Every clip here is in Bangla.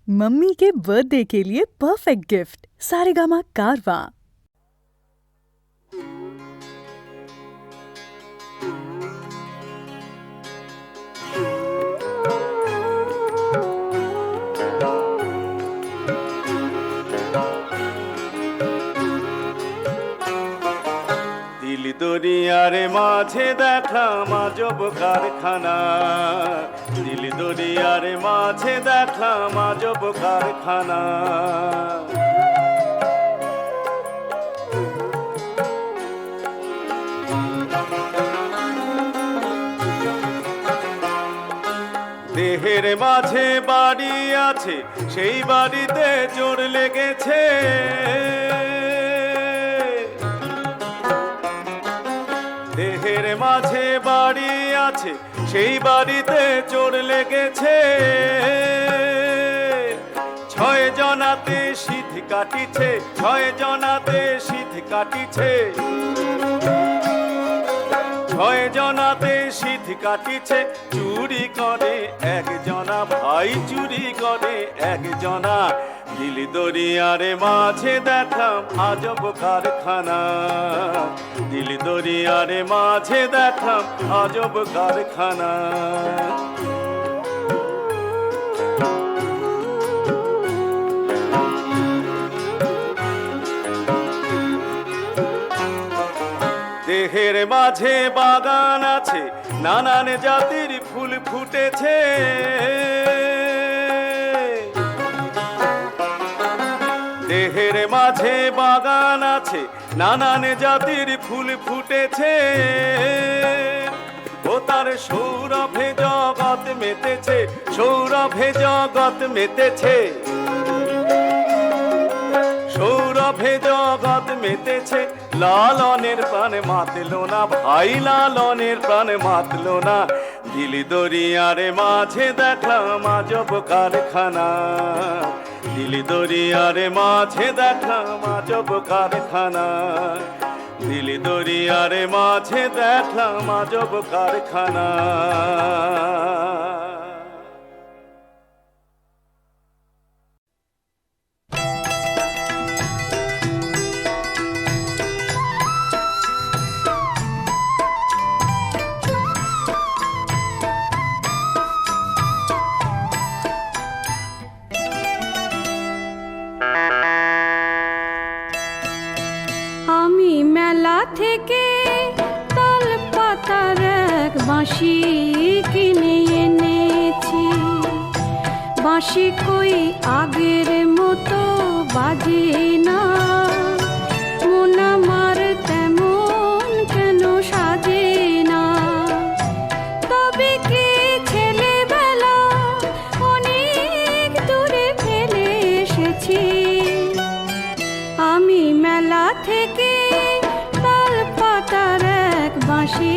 मम्मी के बर्थडे के लिए परफेक्ट गिफ्ट सारेगामा कारवां। দিল দরিয়ার মাঝে দেখলাম আজব কারখানা, দিল দরিয়ার মাঝে দেখলাম আজব কারখানা। দেহের মাঝে বাড়ি আছে, সেই বাড়িতে চোর লেগেছে। দেহের মাঝে বাড়ি আছে, সেই বাড়িতে চোর লেগেছে। 6 জনাতে শীত কাটিছে, 6 জনাতে শীত কাটিছে। 6 জনাতে শীত কাটিছে। চুরি করে একজনা, ভাই চুরি করে একজনা। দিল দরিয়ার মাঝে দেখলাম আজব কারখানা, দিল দরিয়ার মাঝে দেখলাম আজব কারখানা। দেহের মাঝে বাগান আছে, নানান জাতির ফুল ফুটেছে। দেহের মাঝে বাগান আছে, নানান জাতির ফুল ফুটেছে। ও তার সৌরভে জগৎ মেতেছে, সৌরভে জগৎ মেতেছে। সৌরভে জগৎ মেতেছে। লালনের প্রাণ মাতলো না, ভাই লালনের প্রাণ মাতলো না। দিল দরিয়ার মাঝে দেখলাম আজব কারখানা, দিল দরিয়ার মাঝে দেখলাম আজব কারখানা। দিল দরিয়ার মাঝে দেখলাম আজব কারখানা। থেকে তাল পাতার এক বাঁশি কিনে এনেছি। বাঁশি কই আগের মতো বাজে না, মন আমার তেমন কেন সাজে না। তবে কি ছেলেবেলা অনেক দূরে ফেলে এসেছি। আমি মেলা থেকে তার এক বাঁশি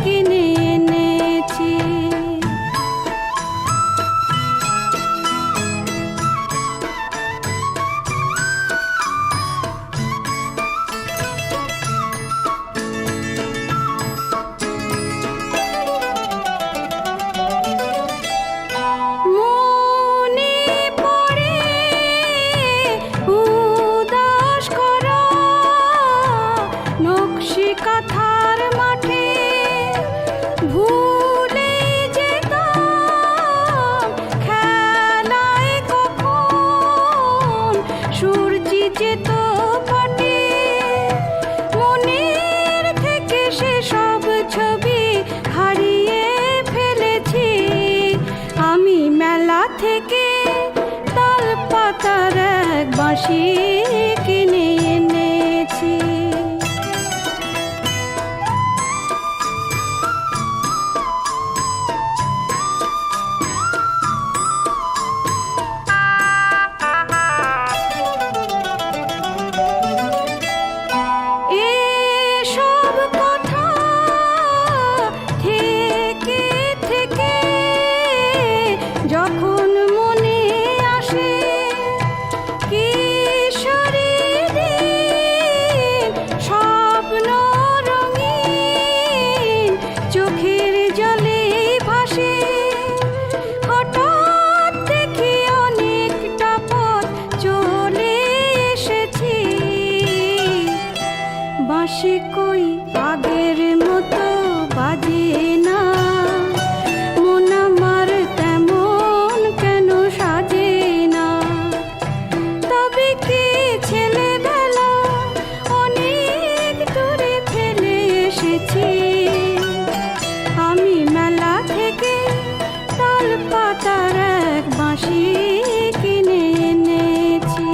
কিনে এনেছি। কথার মাঠে ভুলে যেতাম খেলায় কখন সূর্যি যেত পাটে। মনের থেকে সে সব ছবি হারিয়ে ফেলেছি। আমি মেলা থেকে তাল পাতার এক বাঁশি কিনে এনেছি। যখন মনে আসে কিশোরী বাঁশি কই আগের মতো বাজে না, মন আমার তেমন কেন সাজে না। তবে কি ছেলেবেলা অনেক দূরে ফেলে এসেছি, আমি মেলা থেকে তাল পাতার এক বাঁশি কিনে এনেছি।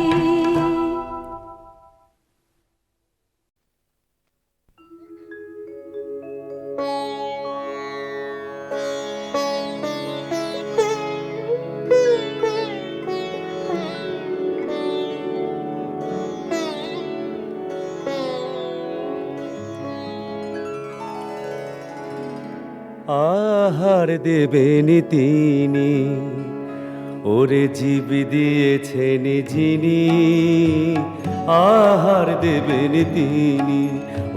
আহার দেবেন তিনি, ওরে জীব দিয়েছেন যিনি। আহার দেবেন তিনি,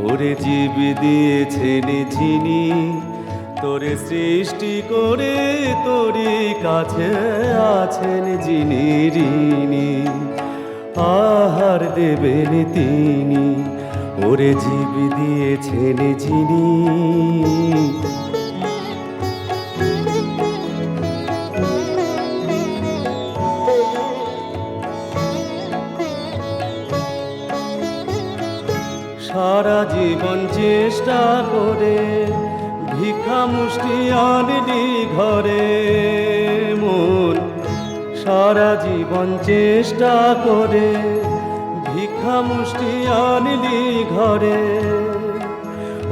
ওরে জীব দিয়েছেন যিনি। তোরে সৃষ্টি করে তোরই কাছে আছেন যিনি ঋণী। আহার দেবেন তিনি, ওরে জীব দিয়েছেন যিনি। সারা জীবন চেষ্টা করে ভিক্ষা মুষ্টি আনলি ঘরে মন। সারা জীবন চেষ্টা করে ভিক্ষা মুষ্টি আনলি ঘরে।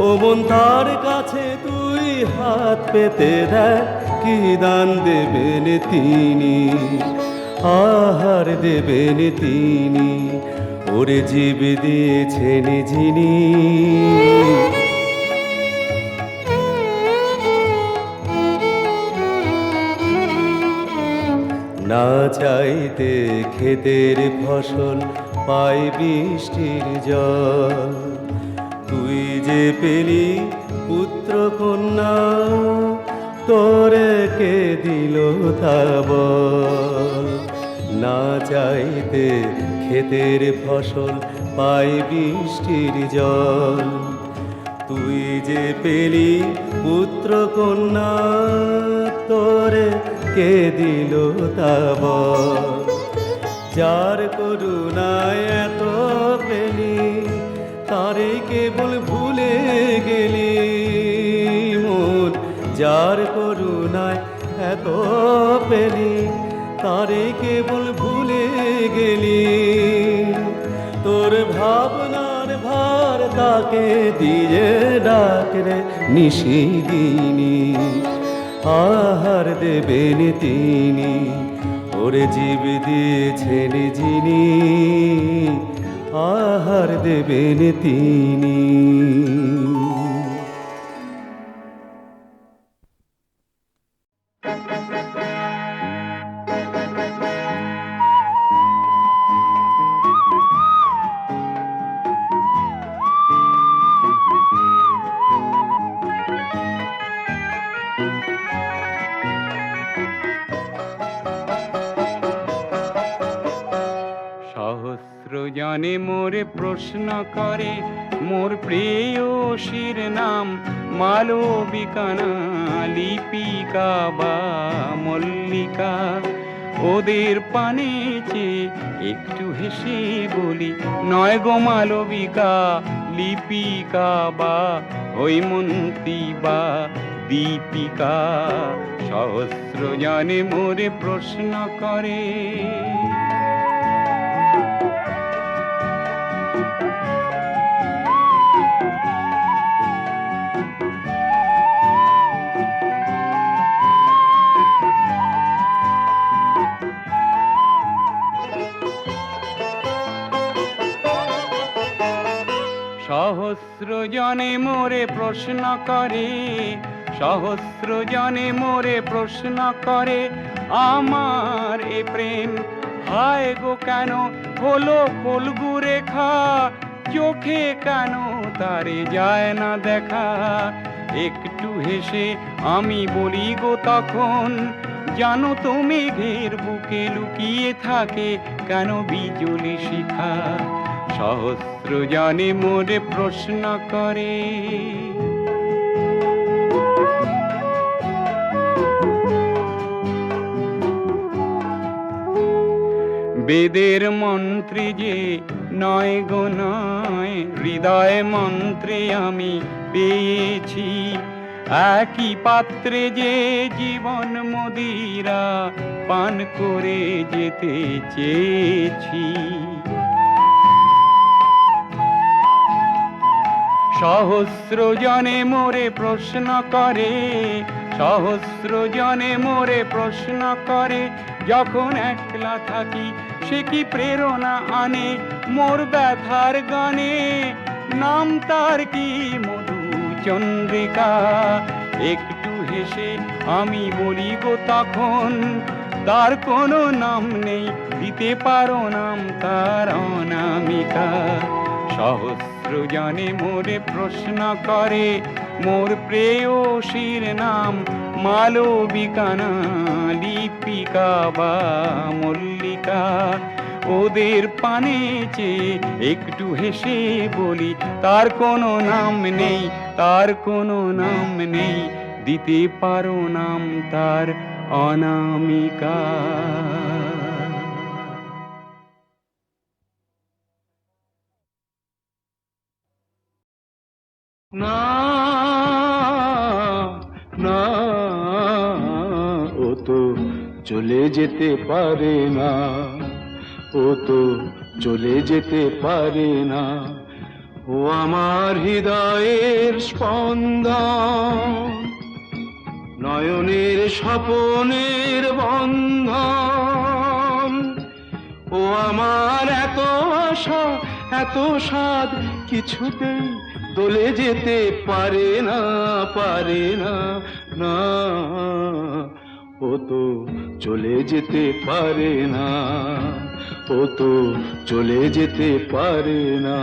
ও মন তার কাছে তুই হাত পেতে দেখ, কি দান দেবেন তিনি। আহার দেবেন তিনি, ওরে জীব দিয়েছেন যিনি। না চাইতে ক্ষেতের ফসল পাই বৃষ্টির জল। তুই যে পেলি পুত্র কন্যা, তোরে কে দিল তা বল। না চাইতে ক্ষেতের ফসল পাই বৃষ্টির জল। তুই যে পেলি পুত্র কন্যা, তোরে কে দিল তা বল। যার করুণায় এত পেলি, তারে কেবল ভুলে গেলি মন। যার করুণায় এত পেলি, তারে কেবল ভুলে গেলি। তোর ভাবনার ভার তাকে দিয়ে ডাক রে নিশিদিনী। আহার দেবেন তিনি, ওরে জীব দিয়েছেন যিনি। আহার দেবেন তিনি। জনে মোরে প্রশ্ন করে, মোর প্রেয়সীর নাম মালবিকা না লিপিকা বা মল্লিকা। ওদের পানে চেয়ে একটু হেসে বলি, নয় গো মালবিকা, লিপিকা বা হৈমন্তী বা দীপিকা। সহস্র জনে মোরে প্রশ্ন করে। সহস্র জনে মোরে প্রশ্ন করে, সহস্র জনে মোরে প্রশ্ন করে, আমার এ প্রেম হায় গো কেন হলো ফলগু রেখা। চোখে কেন তারে যায় না দেখা। একটু হেসে আমি বলি গো তখন, জানো তো মেঘের বুকে লুকিয়ে থাকে কেন বিজলি শিখা। সহস্র জনে মোরে প্রশ্ন করে। বেদের মন্ত্রে যে নয় গো নয়, হৃদয় মন্ত্রে আমি পেয়েছি। একই পাত্রে যে জীবন মদিরা পান করে যেতে চেয়েছি। সহস্র জনে মোরে প্রশ্ন করে, সহস্র জনে মোরে প্রশ্ন করে, যখন একলা থাকি সে কি প্রেরণা আনে মোর ব্যথার গানে। নাম তার কি মধু চন্দ্রিকা, একটু হেসে আমি বলি গো তখন, তার কোনো নাম নেই, দিতে পারো নাম তার অনামিকা। সহস্র জনে মোরে প্রশ্ন করে, মোর প্রেয়সীর নাম মালবিকা না লিপিকা বা মল্লিকা। ওদের পানে চেয়ে একটু হেসে বলি, তার কোনো নাম নেই, তার কোনো নাম নেই, দিতে পারো নাম তার অনামিকা। না না, ও তো চলে যেতে পারে না, ও তো চলে যেতে পারে না। ও আমার হৃদয়ের স্পন্দন, নয়নের স্বপনের বন্ধন। ও আমার এত আশা এত স্বাদ কিছুতেই দলে যেতে পারে না, পারে না, না। ও তো চলে যেতে পারে না, ও তো চলে যেতে পারে না।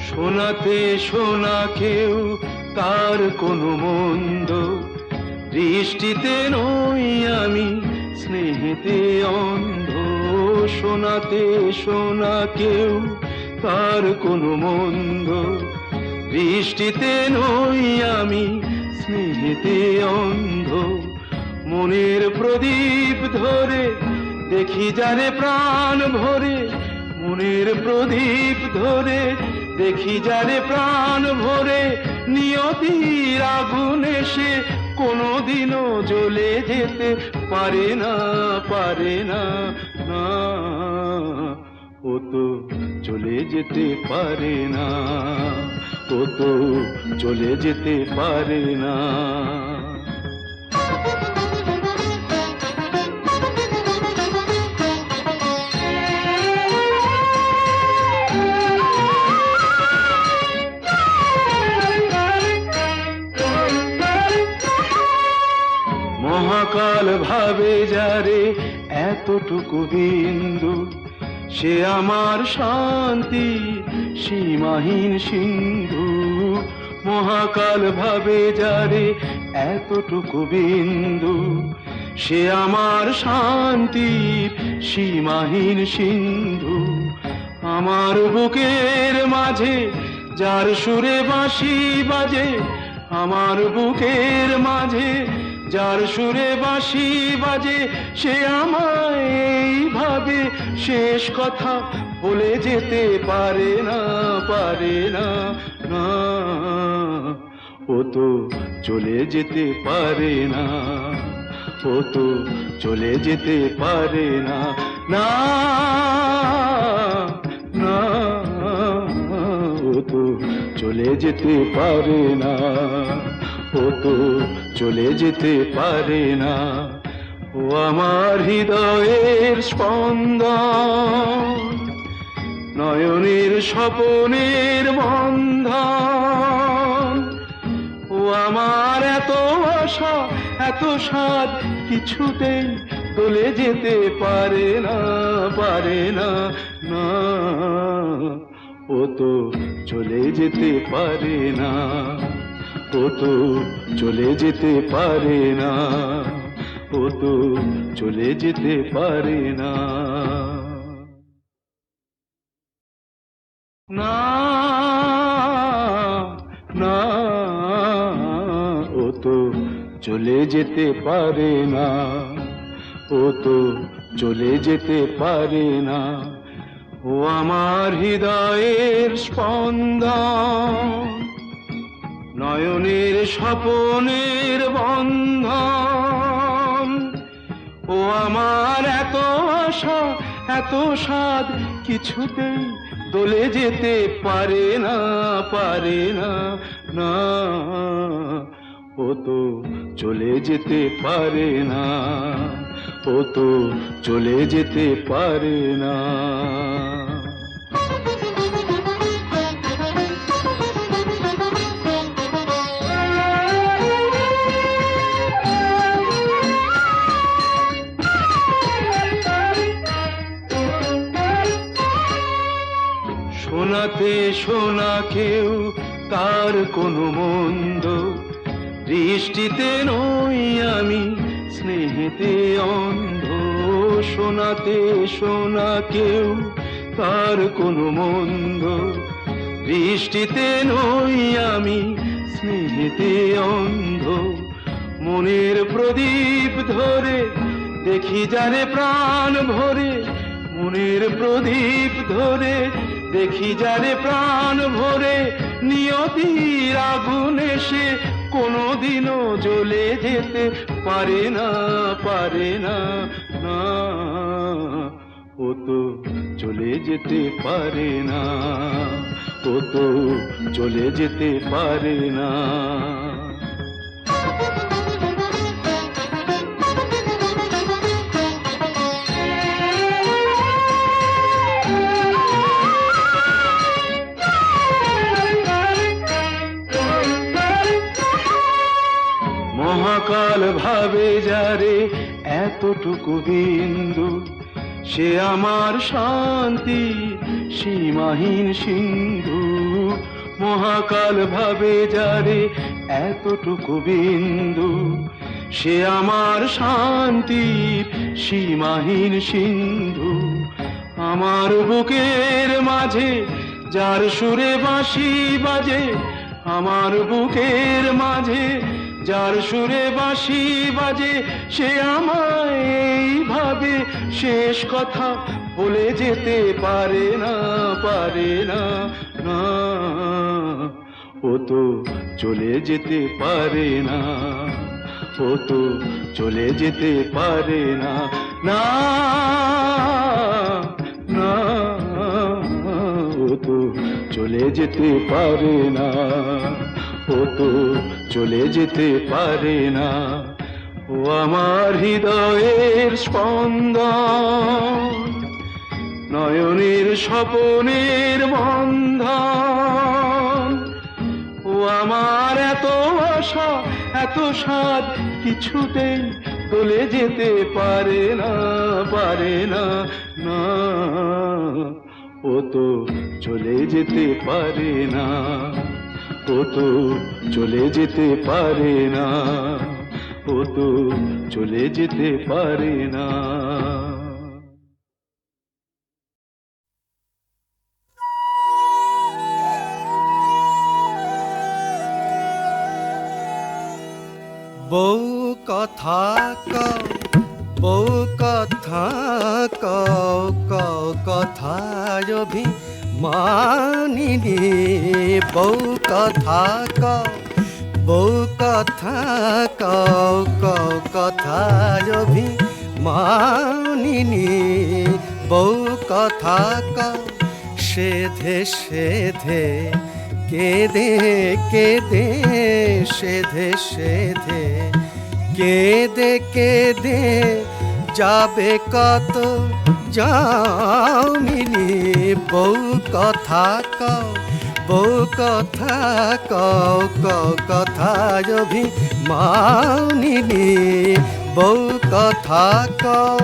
শোনাতে শোনা কেউ তার কোনো মন্দ, দৃষ্টিতে নই আমি স্নেহেতে অন্ধ। শোনাতে শোনা কেউ তার কোনো মন্দ, দৃষ্টিতে নই আমি স্নেহেতে অন্ধ। মনের প্রদীপ ধরে দেখি যারে প্রাণ ভরে, মনের প্রদীপ ধরে দেখি যারে প্রাণ ভরে। নিয়তির আগুনে সে কোনোদিনও জ্বলে যেতে পারে না, পারে না, না। ও তো চলে যেতে পারে না, ও তো চলে যেতে পারে না। মহাকাল ভাবে যারে এতটুকু বিন্দু, সে আমার শান্তি সীমাহীন সিন্ধু। মহাকাল ভাবে যারে এতটুকু বিন্দু, সে আমার শান্তি সীমাহীন সিন্ধু। আমার বুকের মাঝে যার সুরে বাঁশি বাজে, আমার বুকের মাঝে যার সুরে বাঁশি বাজে, সে আমায় এইভাবে শেষ কথা বলে যেতে পারে না, পারে না, না। ও তো চলে যেতে পারে না, ও তো চলে যেতে পারে না, না, না। ও তো চলে যেতে পারে না, ও তো চলে যেতে পারে না। ও আমার হৃদয়ের স্পন্দন, নয়নের স্বপনের বন্ধন। ও আমার এত আশা এত স্বাদ কিছুতেই দোলে যেতে পারে না, পারে না, না, ও তো চলে যেতে পারে না, ও তো চলে যেতে পারে না, ও তো চলে যেতে পারে না, না, না, ও তো চলে যেতে পারে না, ও তো চলে যেতে পারে না, ও আমার হৃদয়ের স্পন্দন, নয়নের স্বপনের বন্ধন, ও আমার এত আশা এত স্বাদ কিছুতেই দোলে যেতে পারে না, পারে না, না, ও তো চলে যেতে পারে না, ও তো চলে যেতে পারে না। শোনাতে শোনা কেউ তার কোনো মন্দ, দৃষ্টিতে নই আমি স্নেহেতে অন্ধ, শোনাতে শোনা কেউ তার কোনো মন্দ, দৃষ্টিতে নই আমি স্নেহেতে অন্ধ, মনের প্রদীপ ধরে দেখি যারে প্রাণ ভরে, মনের প্রদীপ ধরে দেখি যারে প্রাণ ভরে, নিয়তির আগুনে সে কোনোদিনও জ্বলে যেতে পারে না, পারে না, না, ও তো চলে যেতে পারে না, ও তো চলে যেতে পারে না। মহাকাল ভাবে যারে এতটুকু বিন্দু, সে আমার শান্তি সীমাহীন সিন্ধু, মহাকাল ভাবে যারে এতটুকু বিন্দু, সে আমার শান্তির সীমাহীন সিন্ধু, আমার বুকের মাঝে যার সুরে বাঁশি বাজে, আমার বুকের মাঝে যার সুরে বাঁশি বাজে, সে আমায় এইভাবে শেষ কথা বলে যেতে পারে না, পারে না, না, ও তো চলে যেতে পারে না, ও তো চলে যেতে পারে না, না, না, ও তো চলে যেতে পারে না, ও তো চলে যেতে পারে না, ও আমার হৃদয়ের স্পন্দন, নয়নের স্বপনের বন্ধন, ও আমার এত আশা এত স্বাদ কিছুতেই দোলে যেতে পারে না, পারে না, না, ও তো চলে যেতে পারে না, ও তো চলে যেতে পারে না, ও তো চলে যেতে পারে না। বউ কথা কও, বউ কথা কও, কও কথা অভিমানিনী, বউ কথা কও, বউ কথা কও, কও কথা অভিমানিনী, বউ কথা কও, সেধে সেধে কেঁদে কেঁদে, সেধে সেধে কেঁদে কেঁদে যাবে কত যামিনী, বউ কথা কও, বউ কথা কও, কও কথা অভিমানিনী, বউ কথা কও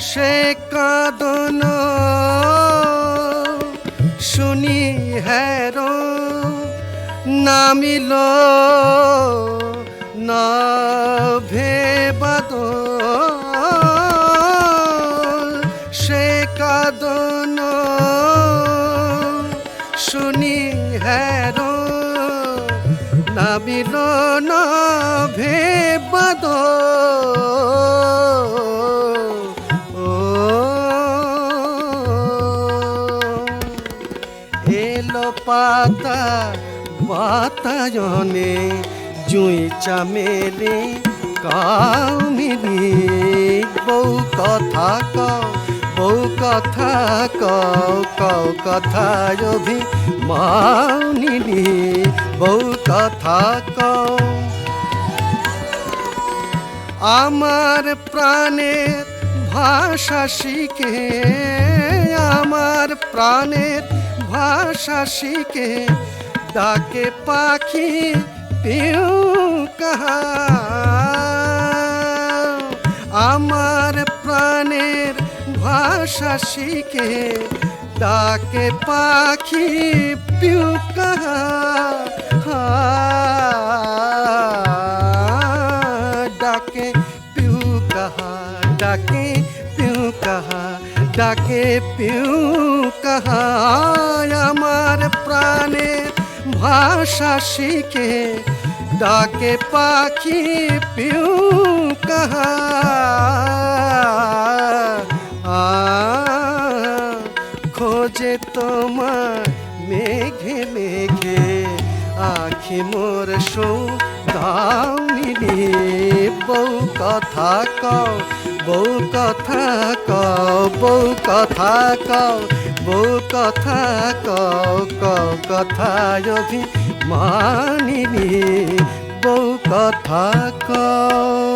সে কাঁদন শুনি হেরো নামিল না ভেবাদ সে কাঁদন শুনি হেরো নামিল না ভেবাদ এলো পাতা বাতায়নে জুই চামেলে কামিনী বউ কথা কও বউ কথা কও কও কথা অভিমানিনী বউ কথা কও আমার প্রাণের ভাষা শিখে আমার প্রাণের ভাষা শিখে ডাকে পাখি পিউ কাহা আমার প্রাণের ভাষা শিখে ডাকে পাখি পিউ কাহা ডাকে পিউ কাহা ডাকে পিউ কাহা ডাকে পিউ কাহা আমার প্রাণের ভাষা শিখে ডাকে পাখি পিউ কাহা খোঁজে তোমার মেঘে মেঘে আখি মোর সৌদামিনী বউ কথা কও বউ কথা কও বউ কথা কও বউ কথা কও কও কথা অভিমানিনী বউ কথা কও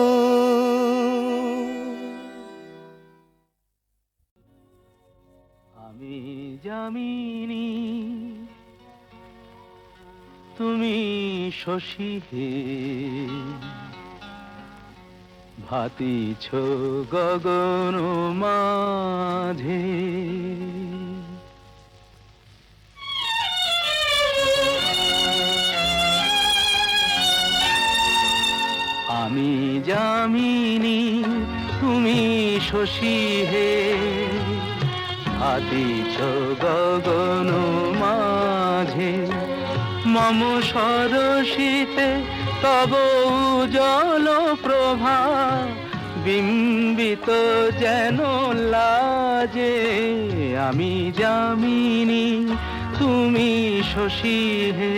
আমি যামিনী তুমি শশী হে ভাতিছ গগন মাঝে আমি যামিনী তুমি শশী হে ভাতিছ গগন মাঝে মম সরসিতে তব উজ্জ্বল প্রভা বিম্বিত যেন লাজে আমি যামিনী তুমি শশী হে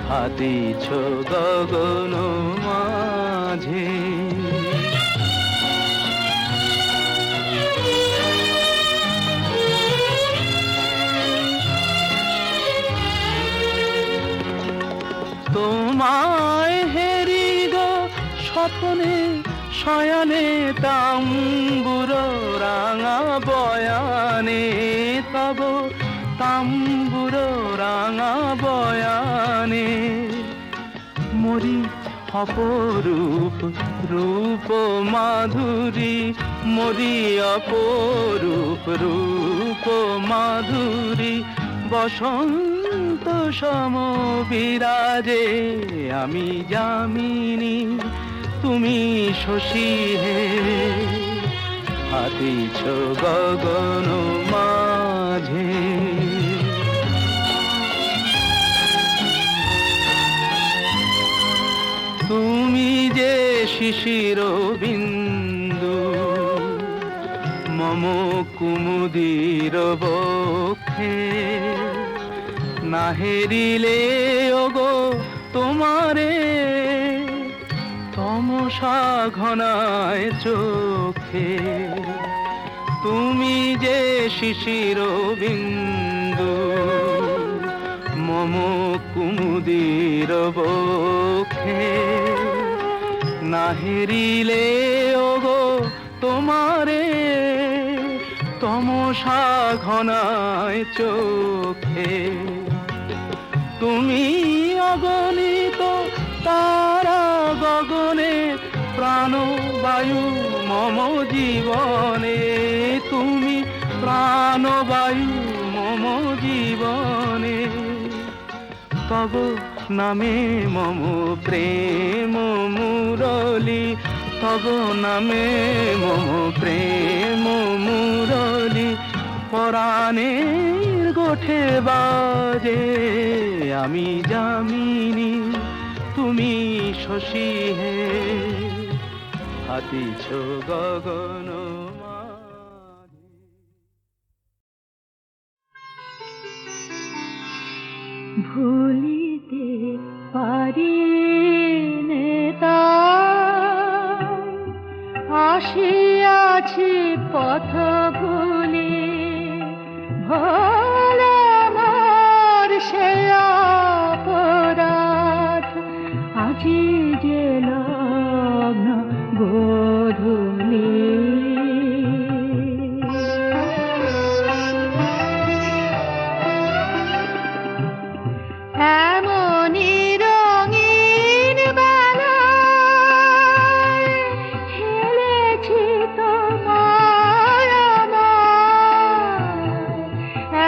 ভাতিছ গগন মাঝে তোমায় হেরি গো স্বপ্নে শয়নে তাম্বুর রাঙা বয়ানে তব তাম্বুর রাঙা বয়ানে মরি অপরূপ রূপ মাধুরী মরি অপরূপ রূপ মাধুরী বসন্ত সম বিরাজে আমি যামিনী তুমি শশী হে ভাতিছ গগন মাঝে তুমি যে শিশির বিন্দু মম কুমুদির বক্ষে না হেরিলে ওগো তোমারে তমসা ঘনায় চোখে তুমি যে শিশির বিন্দু মম কুমুদির বক্ষে না হেরিলে ওগো তোমারে তমসা ঘনায় চোখে। তুমি অগণিত তারা গগনে, প্রাণবায়ু মম জীবনে। তুমি প্রাণবায়ু মম জীবনে। তব নামে মম প্রেম মুরলী, তব নামে মম প্রেম মুরলী। পরাণের গোঠে বাজে আমি যামিনী, তুমি শশী হে হাতিছ গগন মাঝে। ভুলিতে পারি নে তা, আসিয়াছি পথ ভুলি। ভোল আমার সে অপরাধ, আজি যে লগ্ন গোধূলি। এমনি রঙিন বেলায় খেলেছি তোমায় আমায়।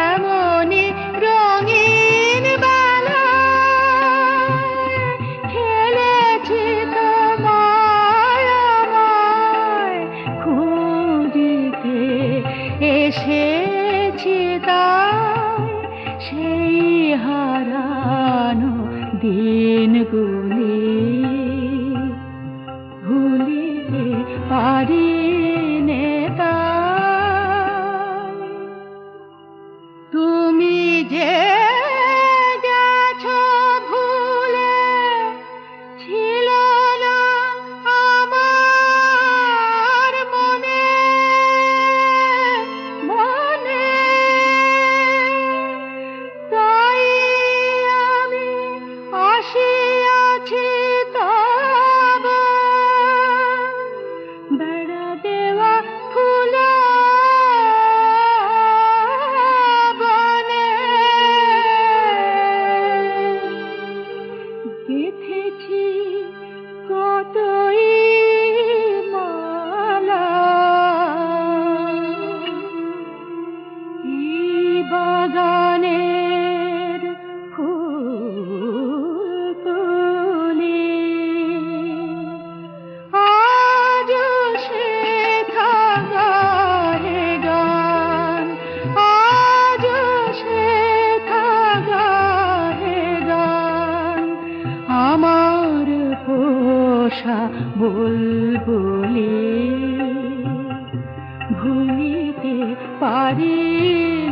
এমনি রঙিন বেলায় খেলেছি তোমায় আমায়। খুঁজিতে এসেছি তাই সেই হারানো দিনগুলি। ভুলিতে পারি নে তাই। তুমি যে গেছো ভুলে, ছিল না আমার মনে মনে। তাই আমি আসিয়াছি তব বেড়া দেওয়া ফুল বনে। গেঁথেছি কতই মালা, এই বাগানের ফুল তুলি। আজ শেখা গায়ে গান, আজ শেখা গায়ে গান। আমার পোষা বুলবুলি। ভুলিতে পারি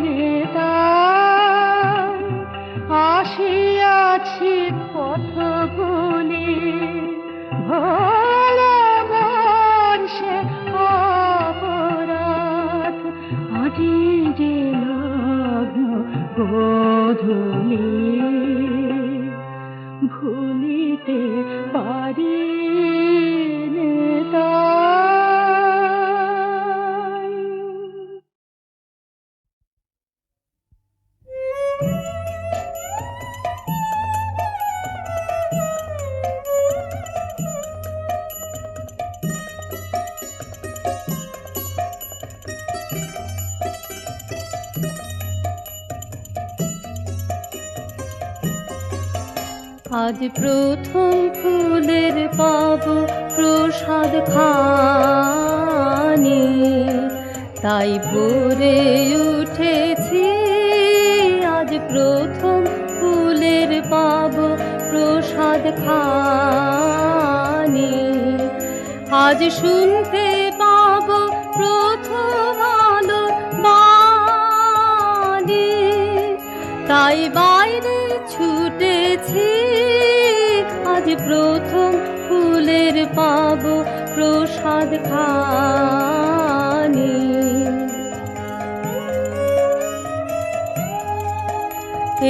নে তাই, আসিয়াছি পথ ভুলি। ভোল আমার সে অপরাধ, আজি যে লগ্ন গোধূলি। ভুলিতে পারি নে তাই। আজ প্রথম ফুলের পাব প্রসাদ খানি, তাই ভোরে উঠেছি। আজ প্রথম ফুলের পাব প্রসাদ খানি, আজ শুনতে পাব প্রথম আলো বাণী। তাই বাইরে ছুটেছি, আজ প্রথম ফুলের পাব প্রসাদ খানি।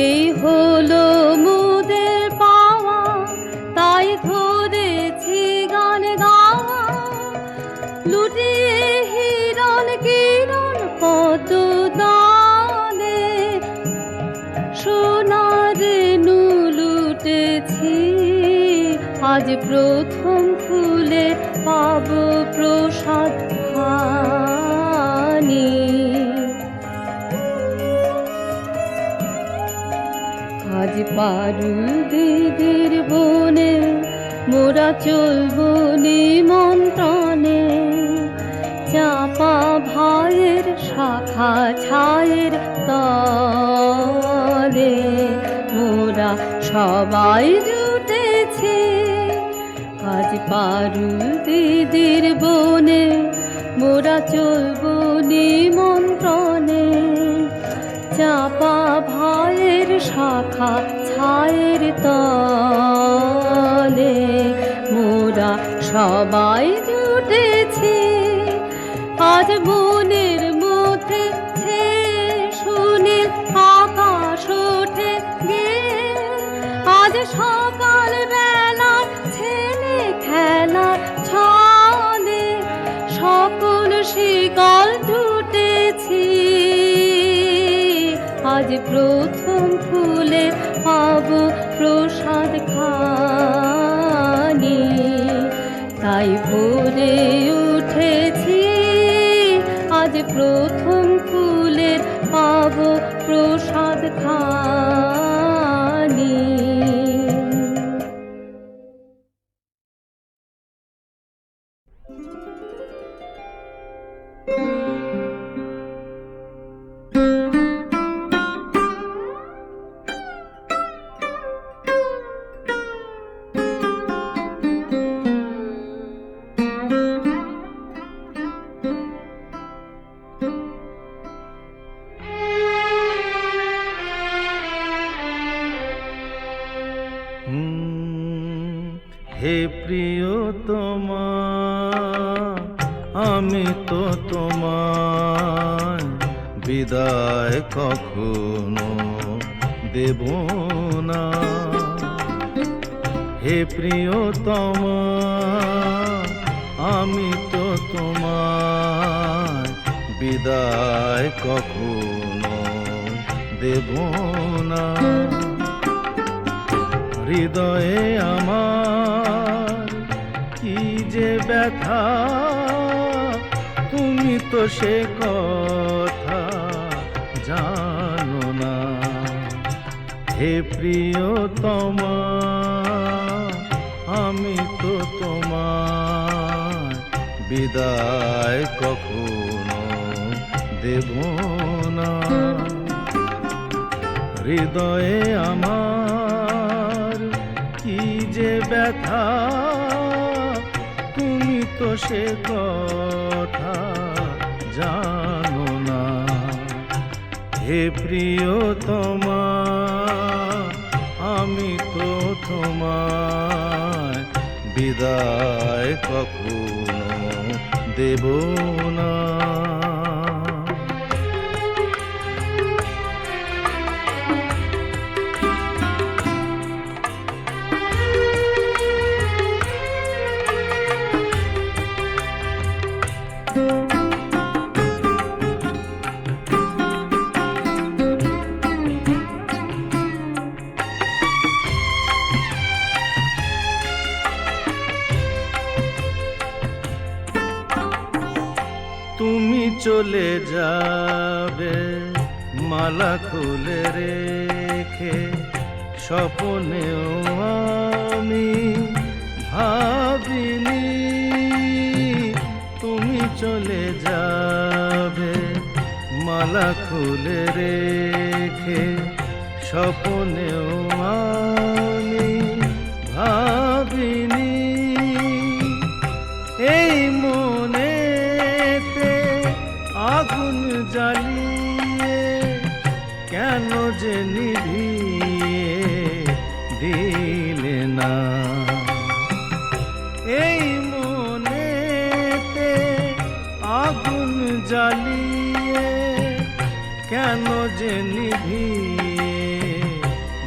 এই হলো মোদের পাওয়া, তাই ধরেছি গান গাওয়া। লুটিয়ে হিরণ কিরণ পথ উঠেছি, আজ প্রথম ফুলে পাবো প্রসাদ খানি। আজ পারুল দিদির বনে মোরা চলবো নিমন্ত্রণে, চাপা ভাইয়ের শাখা ছায়ের তলে মোরা সবাই জুটেছি। আজ পারুল দিদির বনে মোরা চলবো নিমন্ত্রণে, চাপা ভাইয়ের শাখা ছায়ের তলে মোরা সবাই জুটেছি। আজ মনের মধ্যে সুনীল আকাশ ওঠে গে, আজ সকাল বেলা ছেলে খেলার ছলে সকল শিকল টুটেছি। আজ প্রথম ফুলে পাবো প্রসাদ খানি, তাই ভোরে উঠেছি, আজ প্রথম ফুলের পাবো প্রসাদ খানি। হে প্রিয়তমা, আমি তো তোমায় বিদায় কখনো দেব না। হে প্রিয়তমা, আমি তো তোমায় বিদায় কখনো দেব না। হৃদয়ে আমার কি যে ব্যথা, তুমি তো সে কথা জানো না। হে প্রিয়তমা, আমি তো তোমায় বিদায় কখনো দেব না। হৃদয়ে আমার কি যে ব্যথা, তুমি তো সে কথা জানো না। হে প্রিয়তমা, আমি তো তোমায় বিদায় কখনো দেব না। তুমি চলে যাবে মালা খুলে রেখে, স্বপ্নেও আমি ভাবিনি তুমি চলে যাবে মালা খুলে রেখে, স্বপ্নেও আমি ভাবিনি। এই মনেতে আগুন জ্বালিয়ে কেন যে নিভিয়ে দিলে না। এই মনেতে আগুন জ্বালিয়ে কেন যে নিভিয়ে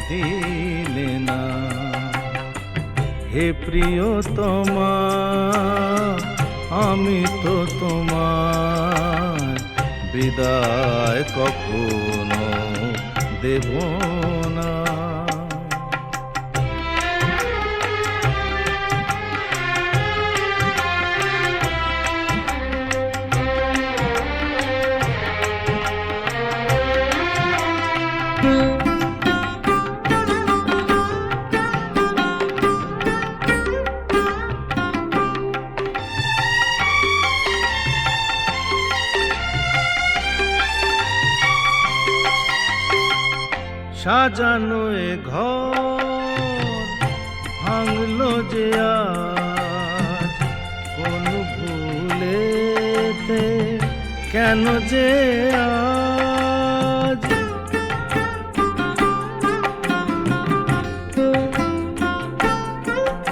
দিলে না। হে প্রিয়তমা, আমি তো তোমার বিদায় কখনো দেব না। সাজানো এ ঘর ভাঙলো যে আজ কোন ভুলেতে কেন যে আজ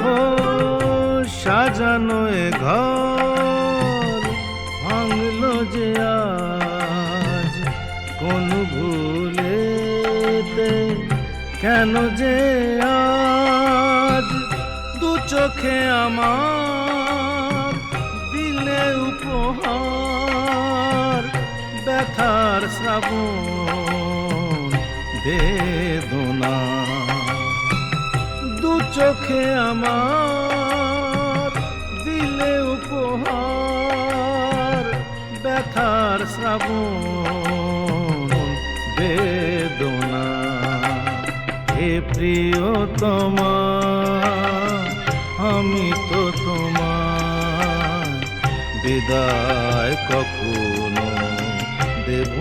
ও সাজানো এ ঘর ভাঙলো যে আজ কোন ভুলেতে কেন যে আজ দু চোখে আমার দিলে উপহার ব্যথার শ্রাবণ বেদনা দু চোখে আমার দিলে উপহার ব্যথার শ্রাবণ বেদনা হে প্রিয়তমা আমি তো তোমার বিদায় কখনো দেব